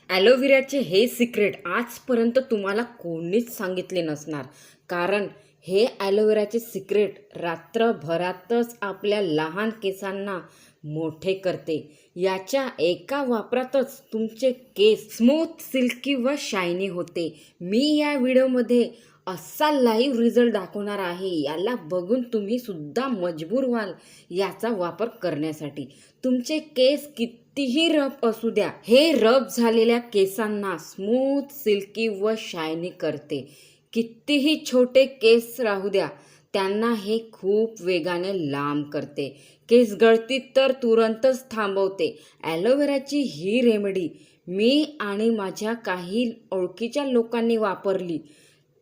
ॲलोव्हेराचे हे सिक्रेट आजपर्यंत तुम्हाला कोणीच सांगितले नसणार. कारण हे ॲलोव्हेराचे सिक्रेट रात्रभरातच आपल्या लहान केसांना मोठे करते. याच्या एका वापरातच तुमचे केस स्मूथ, सिल्की व शायनी होते. मी या व्हिडिओमध्ये असा लाईव्ह रिझल्ट दाखवणार आहे. याला बघून तुम्ही सुद्धा मजबूर व्हाल याचा वापर करण्यासाठी. तुमचे केस कितीही रफ असू द्या, हे रफ झालेल्या केसांना स्मूथ, सिल्की व शायनी करते. कितीही छोटे केस राहू द्या, त्यांना हे खूप वेगाने लांब करते. केस गळती तर तुरंतच थांबवते. ॲलोव्हेराची ही रेमेडी मी आणि माझ्या काही ओळखीच्या लोकांनी वापरली.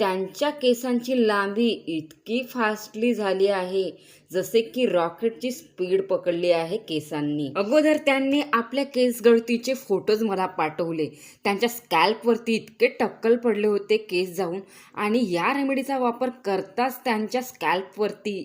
त्यांच्या केसांची लांबी इतकी फास्टली झाली आहे जसे की रॉकेटची स्पीड पकडली आहे केसांनी. अगोदर त्यांनी आपल्या केस गळतीचे फोटोज मला पाठवले. त्यांच्या स्कॅल्पवरती इतके टक्कल पडले होते केस जाऊन, आणि या रेमेडीचा वापर करताच त्यांच्या स्कॅल्पवरती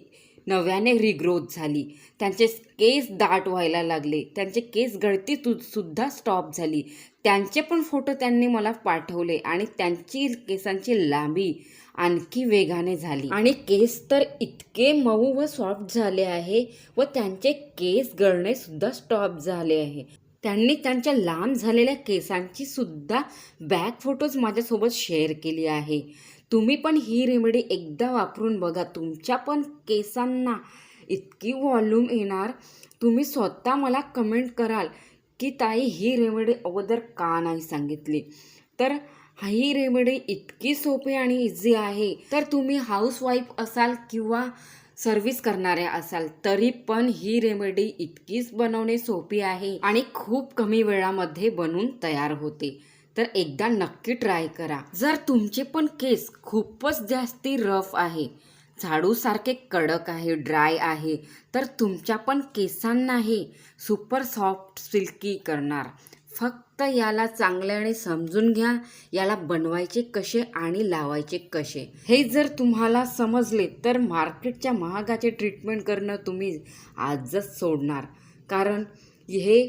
नव्याने रिग्रोथ झाली. त्यांचे केस दाट व्हायला लागले. त्यांचे केस गळती सुद्धा स्टॉप झाली. त्यांचे पण फोटो त्यांनी मला पाठवले आणि त्यांची केसांची लांबी आणखी वेगाने झाली आणि केस तर इतके मऊ व सॉफ्ट झाले आहे व त्यांचे केस गळणे सुद्धा स्टॉप झाले आहे. त्यांनी त्यांच्या लांब झालेल्या केसांची सुद्धा बॅक फोटोज माझ्यासोबत शेअर केली आहे. तुम्ही पण ही रेमेडी एकदा वापरून बघा. तुमच्या पण केसांना इतकी व्हॉल्यूम येणार. तुम्ही स्वतः मला कमेंट कराल की ताई ही रेमेडी अगोदर का नाही सांगितली. तर ही रेमेडी इतकी सोपी आणि इझी आहे. तर तुम्ही हाऊसवाईफ असाल किंवा सर्व्हिस करणाऱ्या असाल तरी पण ही रेमेडी इतकीच बनवणे सोपी आहे आणि खूप कमी वेळामध्ये बनून तयार होते. तर एकदा नक्की ट्राय करा. जर तुमचे पण केस खूपच जास्ती रफ आहे, झाडूसारखे कडक आहे, ड्राय आहे, तर तुमच्या पण केसांना हे सुपर सॉफ्ट सिल्की करणार. फक्त याला चांगल्याने समजून घ्या. याला बनवायचे कसे आणि लावायचे कसे हे जर तुम्हाला समजले तर मार्केटच्या महागाचे ट्रीटमेंट करणं तुम्ही आजच सोडणार. कारण हे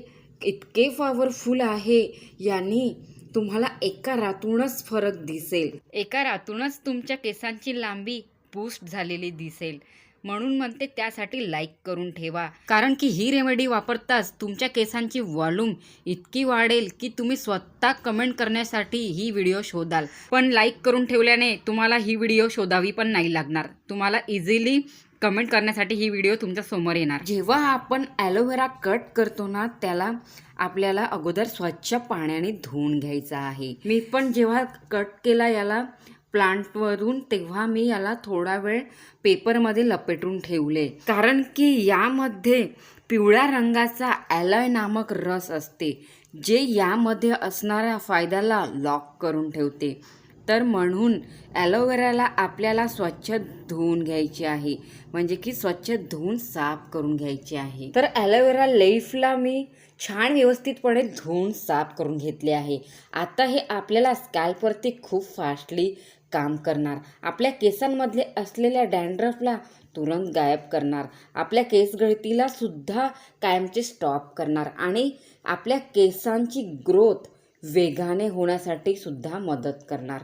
इतके पॉवरफुल आहे. यांनी तुम्हाला एका रातूनच फरक दिसेल. एका रातूनच तुमच्या केसांची लांबी बूस्ट झालेली दिसेल. म्हणून म्हणते त्यासाठी लाईक करून ठेवा. कारण की ही रेमेडी वापरताच तुमच्या केसांची व्हॉल्यूम इतकी वाढेल की तुम्ही स्वतः कमेंट करण्यासाठी ही व्हिडिओ शोधाल. पण लाईक करून ठेवल्याने तुम्हाला ही व्हिडिओ शोधावी पण नाही लागणार. तुम्हाला इझिली कमेंट करण्यासाठी ही व्हिडिओ तुमच्या समोर येणार. जेव्हा आपण ॲलोव्हेरा कट करतो ना, त्याला आपल्याला अगोदर स्वच्छ पाण्याने धुवून घ्यायचं आहे. मी पण जेव्हा कट केला याला प्लांटवरून, तेव्हा मी याला थोडा वेळ पेपरमध्ये लपेटून ठेवले. कारण की यामध्ये पिवळ्या रंगाचा ॲलॉय नामक रस असते, जे यामध्ये असणाऱ्या फायद्याला लॉक करून ठेवते. तर म्हणून ॲलोव्हेराला आपल्याला स्वच्छ धुवून घ्यायची आहे. म्हणजे की स्वच्छ धुवून साफ करून घ्यायची आहे. तर ॲलोव्हेरा लीफला मी छान व्यवस्थितपणे धुवून साफ करून घेतले आहे. आता हे आपल्याला स्कॅल्पवरती खूप फास्टली काम करणार. आपल्या केसांमधले असलेल्या डॅन्ड्रफला तुरंत गायब करणार. आपल्या केस गळतीला सुद्धा कायमचे स्टॉप करणार आणि आपल्या केसांची ग्रोथ वेगाने होण्यासाठी सुद्धा मदत करणार.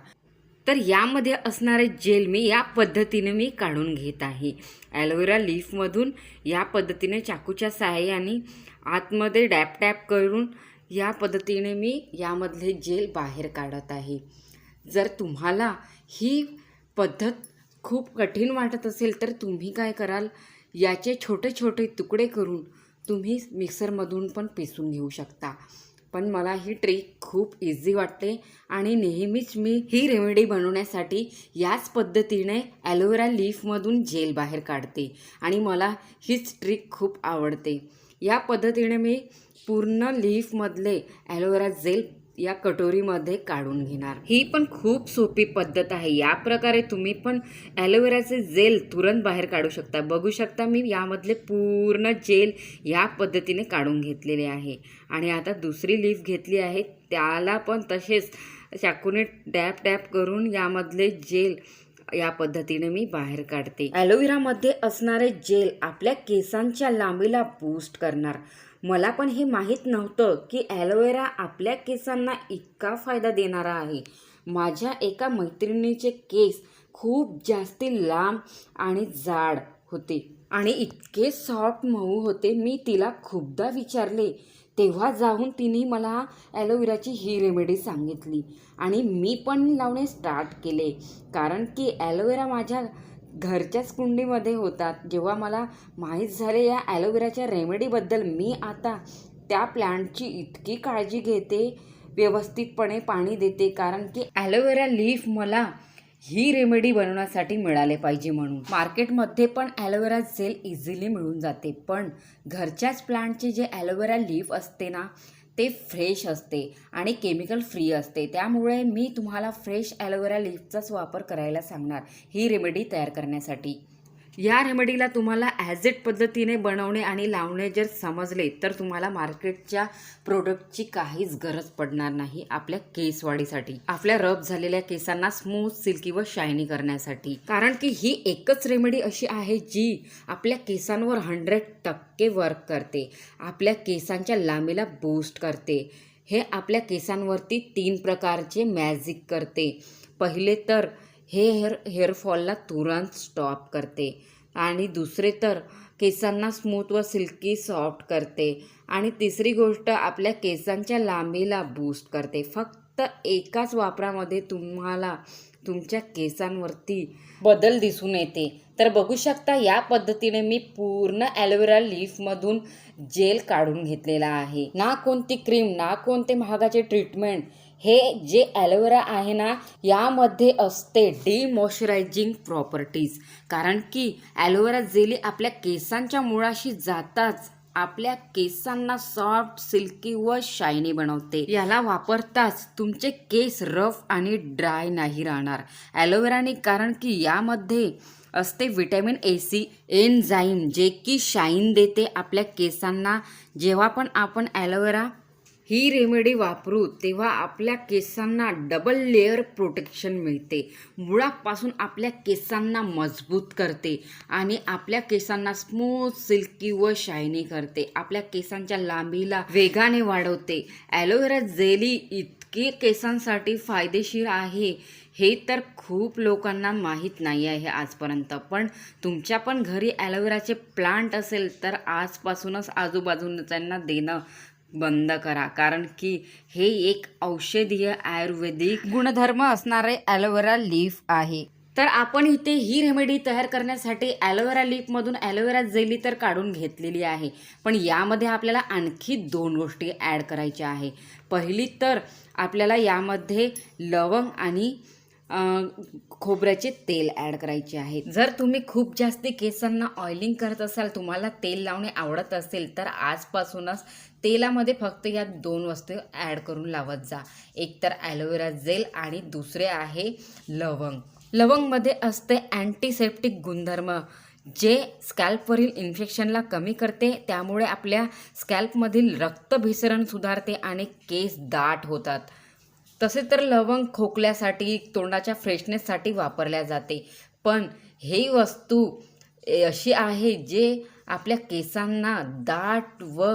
तर यामध्ये असणारे जेल मी या पद्धतीने मी काढून घेत आहे. ॲलोव्हेरा लीफमधून या पद्धतीने चाकूच्या सहाय्याने आतमध्ये डॅप टॅप करून या पद्धतीने मी यामधले जेल बाहेर काढत आहे. जर तुम्हाला ही पद्धत खूप कठीण वाटत असेल तर तुम्ही काय कराल, याचे छोटे छोटे तुकडे करून तुम्ही मिक्सरमधून पण पिसून घेऊ शकता. पण मला ही ट्रिक खूप इझी वाटते आणि नेहमीच मी ही रेमेडी बनवण्यासाठी याच पद्धतीने ॲलोव्हेरा लीफमधून जेल बाहेर काढते आणि मला हीच ट्रिक खूप आवडते. या पद्धतीने मी पूर्ण लीफमधले ॲलोव्हेरा जेल या कटोरीमध्ये काढून घेणार. ही पण खूप सोपी पद्धत आहे. या प्रकारे तुम्ही पण ॲलोव्हेराचे जेल तुरंत बाहेर काढू शकता. बघू शकता मी यामधले पूर्ण जेल या पद्धतीने काढून घेतलेले आहे. आणि आता दुसरी लीफ घेतली आहे, त्याला पण तसेच चाकूने डॅप डॅप करून यामधले जेल या पद्धतीने मी बाहेर काढते. ॲलोव्हेरामध्ये असणारे जेल आपल्या केसांच्या लांबीला बूस्ट करणार. मला पण हे माहीत नव्हतं की ॲलोवेरा आपल्या केसांना इतका फायदा देणारा आहे. माझ्या एका मैत्रिणीचे केस खूप जास्ती लांब आणि जाड होते आणि इतके सॉफ्ट मऊ होते. मी तिला खूपदा विचारले, तेव्हा जाऊन तिने मला ॲलोवेराची ही रेमेडी सांगितली आणि मी पण लावणे स्टार्ट केले. कारण की ॲलोवेरा माझ्या घरच्याच कुंडीमध्ये होतात. जेव्हा मला माहीत झाले या ॲलोवेराच्या रेमेडीबद्दल, मी आता त्या प्लांटची इतकी काळजी घेते, व्यवस्थितपणे पाणी देते. कारण की ॲलोवेरा लीफ मला ही रेमेडी बनवण्यासाठी मिळाले पाहिजे म्हणून. मार्केटमध्ये पण ॲलोवेरा जेल इझिली मिळून जाते, पण घरच्याच प्लांटचे जे ॲलोवेरा लीफ असते ना, ते फ्रेश असते आणि केमिकल फ्री असते. त्यामुळे मी तुम्हाला फ्रेश ॲलोवेरा लीफचाच वापर करायला सांगणार ही रेमेडी तयार करण्यासाठी. या रेमेडीला तुम्हाला ॲज इट पद्धतीने बनवणे आणि लावणे जर समजले तर तुम्हाला मार्केटच्या प्रोडक्टची काहीच गरज पडणार नाही आपल्या केसवाढीसाठी, आपल्या रफ झालेल्या केसांना स्मूथ, सिल्की व शायनी करण्यासाठी. कारण की ही एकच रेमेडी अशी आहे जी आपल्या केसांवर 100% वर्क करते. आपल्या केसांच्या लांबीला बूस्ट करते. हे आपल्या केसांवरती 3 प्रकारचे मॅजिक करते. पहिले तर हे हेअरफॉलला तुरंत स्टॉप करते आणि दुसरे तर केसांना स्मूथ व सिल्की सॉफ्ट करते आणि तिसरी गोष्ट आपल्या केसांच्या लांबीला बूस्ट करते. फक्त एकाच वापरामध्ये तुम्हाला तुमच्या केसांवरती बदल दिसून येते. तर बघू शकता या पद्धतीने मी पूर्ण ॲलोवेरा लीफमधून जेल काढून घेतलेला आहे. ना कोणती क्रीम, ना कोणते महागाचे ट्रीटमेंट. हे जे ॲलोवेरा आहे ना, यामध्ये असते डिमॉइश्चरायझिंग प्रॉपर्टीज. कारण की ॲलोवेरा जेली आपल्या केसांच्या मुळाशी जाताच आपल्या केसांना सॉफ्ट, सिल्की व शायनी बनवते. याला वापरताच तुमचे केस रफ आणि ड्राय नाही राहणार ॲलोवेराने. कारण की यामध्ये असते विटॅमिन AC एन्झाईम, जे की शाईन देते आपल्या केसांना. जेव्हा पण आपण ॲलोवेरा ही रेमेडी वापरू तेव्हा आपल्या केसांना डबल लेअर प्रोटेक्शन मिळते. मुळापासून आपल्या केसांना मजबूत करते आणि आपल्या केसांना स्मूथ, सिल्की व शायनी करते. आपल्या केसांच्या लांबीला वेगाने वाढवते. ॲलोवेरा जेली इतकी केसांसाठी फायदेशीर आहे हे तर खूप लोकांना माहीत नाही आहे आजपर्यंत. पण तुमच्या पण घरी ॲलोवेराचे प्लांट असेल तर आजपासूनच आजूबाजूच्यांना देणं बंद करा. कारण की हे एक औषधीय आयुर्वेदिक गुणधर्म असणारे ॲलोवेरा लीफ आहे. तर आपण इथे ही रेमेडी तयार करण्यासाठी ॲलोवेरा लीफमधून ॲलोवेरा जेली तर काढून घेतलेली आहे, पण यामध्ये आपल्याला आणखी 2 गोष्टी ॲड करायच्या आहे. पहिली तर आपल्याला यामध्ये लवंग आणि खोबऱ्याचे तेल ॲड करायचे आहे. जर तुम्ही खूप जास्ती केसांना ऑइलिंग करत असाल, तुम्हाला तेल लावणे आवडत असेल, तर आजपासूनच तेलामध्ये फक्त या 2 वस्तू ॲड करून लावत जा. एक तर ॲलोवेरा जेल आणि दुसरे आहे लवंग. लवंगमध्ये असते अँटीसेप्टिक गुणधर्म, जे स्कॅल्पवरील इन्फेक्शनला कमी करते. त्यामुळे आपल्या स्कॅल्पमधील रक्तभिसरण सुधारते आणि केस दाट होतात. तसे तर लवंग खोकल्यासाठी, तोंडाच्या फ्रेशनेससाठी वापरल्या जाते. पण ही वस्तू अशी आहे जे आपल्या केसांना दाट व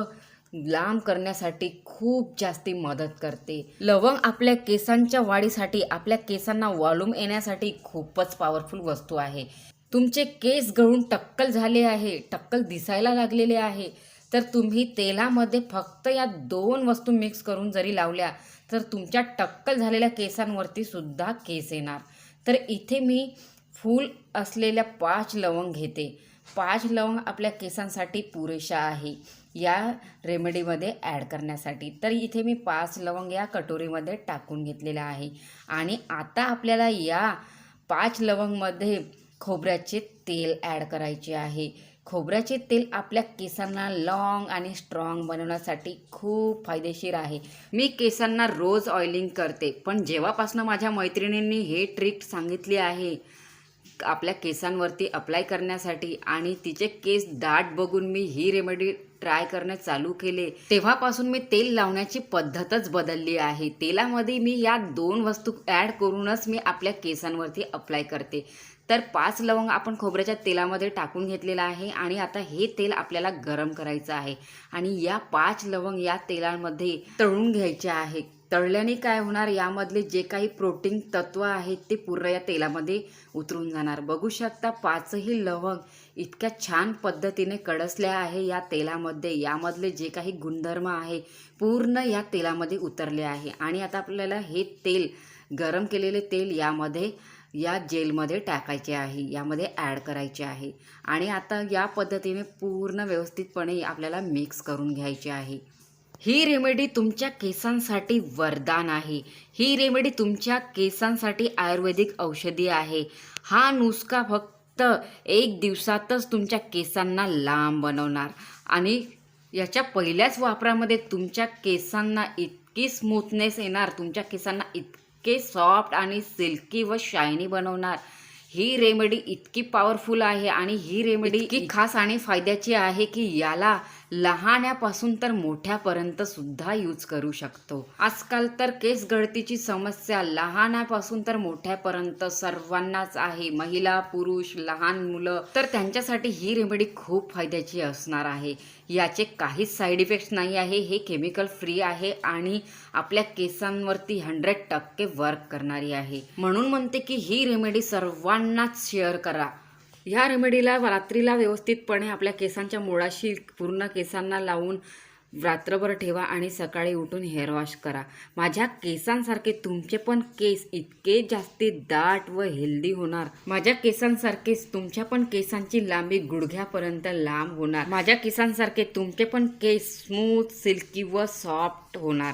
लांब करण्यासाठी खूप जास्ती मदत करते. लवंग आपल्या केसांच्या वाढीसाठी, आपल्या केसांना वॉल्यूम येण्यासाठी खूपच पॉवरफुल वस्तू आहे. तुमचे केस गळून टक्कल झाले आहे, टक्कल दिसायला लागलेले आहे, तर तुम्ही तेलामध्ये फक्त या 2 वस्तू मिक्स करून जरी लावल्या तर तुमच्या टक्कल झालेल्या केसांवरती सुद्धा केस येणार. तर इथे मी फूल असलेल्या 5 लवंग घेते. 5 लवंग आपल्या केसांसाठी पुरेशा आहे या रेमेडीमध्ये ॲड करण्यासाठी. तर इथे मी 5 लवंग या कटोरीमध्ये टाकून घेतलेल्या आहे. आणि आता आपल्याला या 5 लवंगमध्ये खोबऱ्याचे तेल ॲड करायचे आहे. खोबऱ्याचे तेल आपल्या केसांना लॉंग आणि स्ट्रॉंग बनवण्यासाठी खूप फायदेशीर आहे. मी केसांना रोज ऑइलिंग करते, पण जेव्हापासून माझ्या मैत्रिणींनी हे ट्रिक सांगितली आहे आपल्या केसांवरती अप्लाय करण्यासाठी आणि तिचे केस दाट बघून मी ही रेमेडी ट्राय करणे चालू केले, तेव्हापासून मी तेल लावण्याची पद्धतच बदलली आहे. तेलामध्ये मी या 2 वस्तू ॲड करूनच मी आपल्या केसांवरती अप्लाय करते. तर 5 लवंग आपण खोबऱ्याच्या तेलामध्ये टाकून घेतलेलं आहे आणि आता हे तेल आपल्याला गरम करायचं आहे आणि या 5 लवंग या तेलामध्ये तळून घ्यायचे आहे. तळल्याने काय होणार, यामधले जे काही प्रोटीन तत्व आहेत ते पूर्ण या तेलामध्ये उतरून जाणार. बघू शकता 5ही लवंग इतक्या छान पद्धतीने कडसल्या आहे या तेलामध्ये. यामधले जे काही गुणधर्म आहे पूर्ण या तेलामध्ये उतरले आहे आणि आता आपल्याला हे तेल, गरम केलेले तेल यामध्ये या जेलमध्ये टाकायचे आहे, यामध्ये ॲड करायचे आहे आणि आता या पद्धतीने पूर्ण व्यवस्थितपणे आपल्याला मिक्स करून घ्यायचे आहे. ही रेमेडी तुमच्या केसांसाठी वरदान आहे. ही रेमेडी तुमच्या केसांसाठी आयुर्वेदिक औषधी आहे. हा नुस्खा फक्त 1 दिवसातच तुमच्या केसांना लांब बनवणार आणि याच्या पहिल्याच वापरामध्ये तुमच्या केसांना इतकी स्मूथनेस येणार, तुमच्या केसांना इतके सॉफ्ट आणि सिल्की व शायनी बनवणार. ही रेमेडी इतकी पॉवरफुल आहे आणि ही रेमेडी इतकी खास आणि फायद्याची आहे की याला लहान्यापासून तर मोठ्यापर्यंत सुद्धा यूज करू शकतो. आजकाल तर केस गळतीची समस्या लहानापासून तर मोठ्यापर्यंत सर्वांनाच आहे. महिला, पुरुष, लहान मुलं, तर त्यांच्यासाठी ही रेमेडी खूप फायद्याची असणार आहे. याचे काहीच साईड इफेक्ट्स नाही आहे. हे केमिकल फ्री आहे आणि आपल्या केसांवरती 100% वर्क करणारी आहे. म्हणून म्हणते की ही रेमेडी सर्वांनाच शेअर करा. ह्या रेमेडीला रात्रीला व्यवस्थितपणे आपल्या केसांच्या मुळाशी पूर्ण केसांना लावून रात्रभर ठेवा आणि सकाळी उठून हेअर वॉश करा. माझ्या केसांसारखे तुमचे पण केस इतके जास्ती दाट व हेल्दी होणार. माझ्या केसांसारखेच तुमच्या पण केसांची लांबी गुडघ्यापर्यंत लांब होणार. माझ्या केसांसारखे तुमचे पण केस स्मूथ, सिल्की व सॉफ्ट होणार,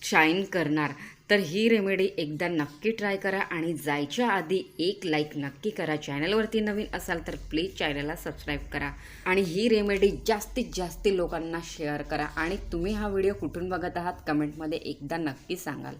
शाईन करणार. तर ही रेमेडी एकदा नक्की ट्राय करा आणि जायच्या आधी एक लाईक नक्की करा. चॅनलवरती नवीन असाल तर प्लीज चॅनलला सबस्क्राईब करा आणि ही रेमेडी जास्तीत जास्त लोकांना शेअर करा. आणि तुम्ही हा व्हिडिओ कुठून बघत आहात कमेंटमध्ये एकदा नक्की सांगाल.